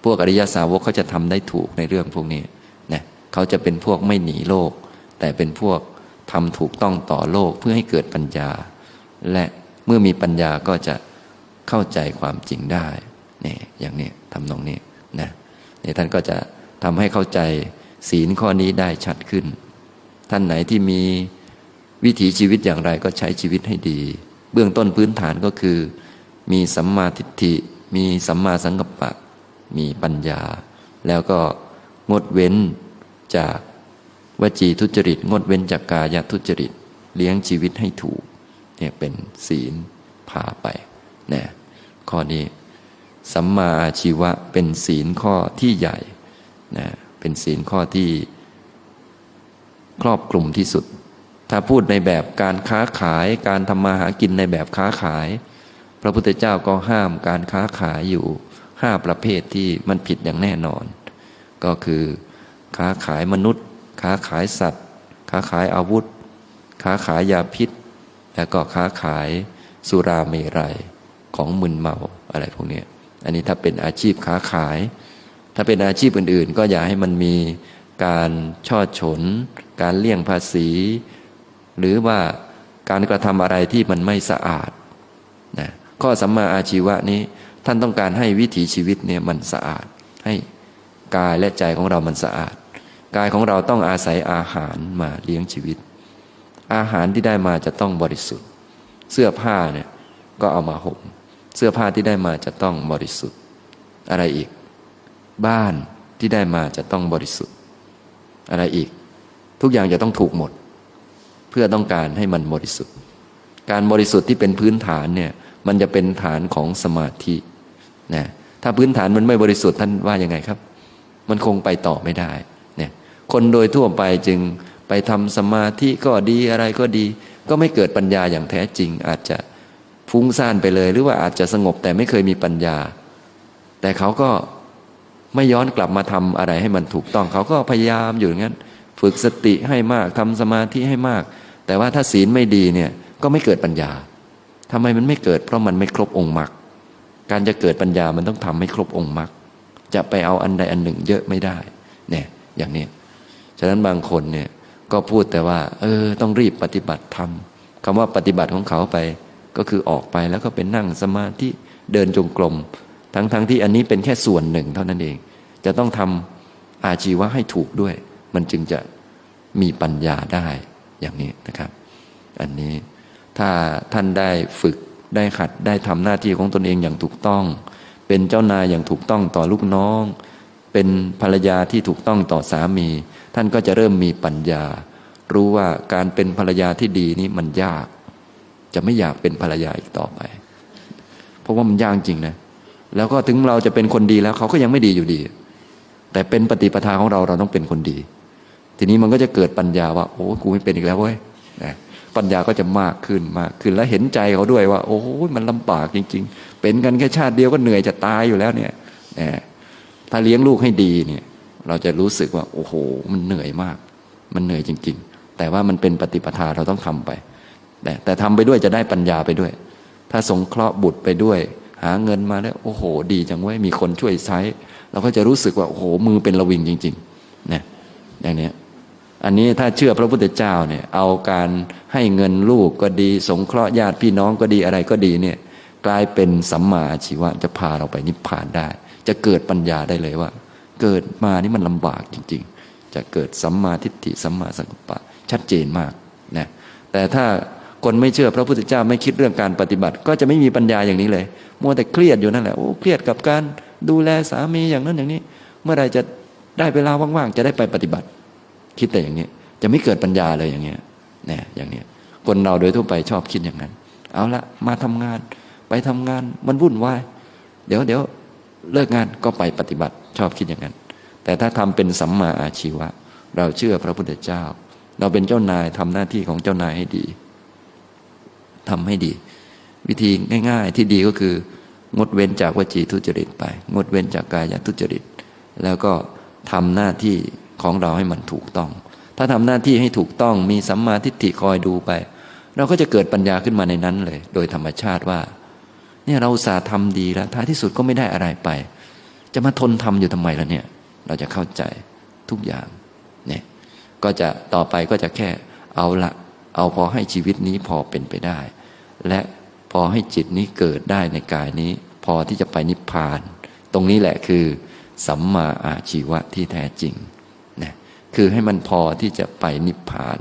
วกอริยสาวกเขาจะทำได้ถูกในเรื่องพวกนี้นะเขาจะเป็นพวกไม่หนีโลกแต่เป็นพวกทำถูกต้องต่อโลกเพื่อให้เกิดปัญญาและเมื่อมีปัญญาก็จะเข้าใจความจริงได้เนี่ยอย่างนี้ทำนองนี้นะเนี่ยท่านก็จะทำให้เข้าใจศีลข้อนี้ได้ชัดขึ้นท่านไหนที่มีวิถีชีวิตอย่างไรก็ใช้ชีวิตให้ดีเบื้องต้นพื้นฐานก็คือมีสัมมาทิฏฐิมีสัมมาสังกัปปะมีปัญญาแล้วก็งดเว้นจากวจีทุจริตงดเว้นจากกายทุจริตเลี้ยงชีวิตให้ถูกเนี่ยเป็นศีลพาไปนะข้อนี้สัมมาอาชีวะเป็นศีลข้อที่ใหญ่นะเป็นศีลข้อที่ครอบคลุมที่สุดถ้าพูดในแบบการค้าขายการทำมาหากินในแบบค้าขายพระพุทธเจ้าก็ห้ามการค้าขายอยู่5ประเภทที่มันผิดอย่างแน่นอนก็คือค้าขายมนุษย์ค้าขายสัตว์ค้าขายอาวุธค้าขายยาพิษแล้วก็ค้าขายสุราเมรัยของมึนเมาอะไรพวกนี้อันนี้ถ้าเป็นอาชีพค้าขายถ้าเป็นอาชีพอื่นๆก็อย่าให้มันมีการช่อฉนการเลี่ยงภาษีหรือว่าการกระทำอะไรที่มันไม่สะอาดนะข้อสัมมาอาชีวะนี้ท่านต้องการให้วิถีชีวิตเนี่ยมันสะอาดให้กายและใจของเรามันสะอาดกายของเราต้องอาศัยอาหารมาเลี้ยงชีวิตอาหารที่ได้มาจะต้องบริสุทธิ์เสื้อผ้าเนี่ยก็เอามาห่มเสื้อผ้าที่ได้มาจะต้องบริสุทธิ์อะไรอีกบ้านที่ได้มาจะต้องบริสุทธิ์อะไรอีกทุกอย่างจะต้องถูกหมดเพื่อต้องการให้มันบริสุทธิ์การบริสุทธิ์ที่เป็นพื้นฐานเนี่ยมันจะเป็นฐานของสมาธินะถ้าพื้นฐานมันไม่บริสุทธิ์ท่านว่ายังไงครับมันคงไปต่อไม่ได้เนี่ยคนโดยทั่วไปจึงไปทำสมาธิก็ดีอะไรก็ดีก็ไม่เกิดปัญญาอย่างแท้จริงอาจจะฟุ้งซ่านไปเลยหรือว่าอาจจะสงบแต่ไม่เคยมีปัญญาแต่เขาก็ไม่ย้อนกลับมาทำอะไรให้มันถูกต้องเขาก็พยายามอยู่อย่างนั้นฝึกสติให้มากทำสมาธิให้มากแต่ว่าถ้าศีลไม่ดีเนี่ยก็ไม่เกิดปัญญาทำไมมันไม่เกิดเพราะมันไม่ครบองค์มรรคการจะเกิดปัญญามันต้องทำให้ครบองค์มรรคจะไปเอาอันใดอันหนึ่งเยอะไม่ได้เนี่ยอย่างนี้ฉะนั้นบางคนเนี่ยก็พูดแต่ว่าต้องรีบปฏิบัติธรรมคำว่าปฏิบัติของเขาไปก็คือออกไปแล้วก็เป็นนั่งสมาธิเดินจงกรมทั้งที่อันนี้เป็นแค่ส่วนหนึ่งเท่านั้นเองจะต้องทำอาชีวะให้ถูกด้วยมันจึงจะมีปัญญาได้อย่างนี้นะครับอันนี้ถ้าท่านได้ฝึกได้หัดได้ทำหน้าที่ของตนเองอย่างถูกต้องเป็นเจ้านายอย่างถูกต้องต่อลูกน้องเป็นภรรยาที่ถูกต้องต่อสามีท่านก็จะเริ่มมีปัญญารู้ว่าการเป็นภรรยาที่ดีนี้มันยากจะไม่อยากเป็นภรรยาอีกต่อไปเพราะว่ามันยากจริงนะแล้วก็ถึงเราจะเป็นคนดีแล้วเขาก็ยังไม่ดีอยู่ดีแต่เป็นปฏิปทาของเราต้องเป็นคนดีทีนี้มันก็จะเกิดปัญญาว่าโอ้กูไม่เป็นอีกแล้วเว้ยนะปัญญาก็จะมากขึ้นแล้วเห็นใจเขาด้วยว่าโอ้มันลำบากจริงๆเป็นกันแค่ชาติเดียวก็เหนื่อยจะตายอยู่แล้วเนี่ยถ้าเลี้ยงลูกให้ดีเนี่ยเราจะรู้สึกว่าโอ้โหมันเหนื่อยมากมันเหนื่อยจริงๆแต่ว่ามันเป็นปฏิปทาเราต้องทำไปแต่ทำไปด้วยจะได้ปัญญาไปด้วยถ้าสงเคราะห์บุตรไปด้วยหาเงินมาแล้วโอ้โหดีจังเว้ยมีคนช่วยใช้เราก็จะรู้สึกว่าโอ้โหมือเป็นระวิงจริงๆนะอย่างนี้อันนี้ถ้าเชื่อพระพุทธเจ้าเนี่ยเอาการให้เงินลูกก็ดีสงเคราะห์ญาติพี่น้องก็ดีอะไรก็ดีเนี่ยกลายเป็นสัมมาอาชีวะจะพาเราไปนิพพานได้จะเกิดปัญญาได้เลยว่าเกิดมานี่มันลำบากจริงๆจะเกิดสัมมาทิฏฐิสัมมาสังกัปปะชัดเจนมากนะแต่ถ้าคนไม่เชื่อพระพุทธเจ้าไม่คิดเรื่องการปฏิบัติก็จะไม่มีปัญญาอย่างนี้เลยมัวแต่เครียดอยู่นั่นแหละโอ้เครียดกับการดูแลสามีอย่างนั้นอย่างนี้เมื่อไรจะได้เวลาว่างๆจะได้ไปปฏิบัติคิดแต่อย่างนี้จะไม่เกิดปัญญาเลยอย่างเงี้ยเนี่ยอย่างนี้คนเราโดยทั่วไปชอบคิดอย่างนั้นเอาละมาทำงานไปทำงานมันวุ่นวายเดี๋ยวเลิกงานก็ไปปฏิบัติชอบคิดอย่างนั้นแต่ถ้าทำเป็นสัมมาอาชีวะเราเชื่อพระพุทธเจ้าเราเป็นเจ้านายทำหน้าที่ของเจ้านายให้ดีทำให้ดีวิธีง่ายๆที่ดีก็คืองดเว้นจากวจีทุจริตไปงดเว้นจากกายทุจริตแล้วก็ทำหน้าที่ของเราให้มันถูกต้องถ้าทำหน้าที่ให้ถูกต้องมีสัมมาทิฏฐิคอยดูไปเราก็จะเกิดปัญญาขึ้นมาในนั้นเลยโดยธรรมชาติว่าเนี่ยเราอุตส่าห์ทำดีแล้วท้ายที่สุดก็ไม่ได้อะไรไป จะมาทนทำอยู่ทำไมล่ะเนี่ยเราจะเข้าใจทุกอย่างเนี่ยก็จะต่อไปก็จะแค่เอาพอให้ชีวิตนี้พอเป็นไปได้และพอให้จิตนี้เกิดได้ในกายนี้พอที่จะไปนิพพานตรงนี้แหละคือสัมมาอาชีวะที่แท้จริงนะคือให้มันพอที่จะไปนิพพาน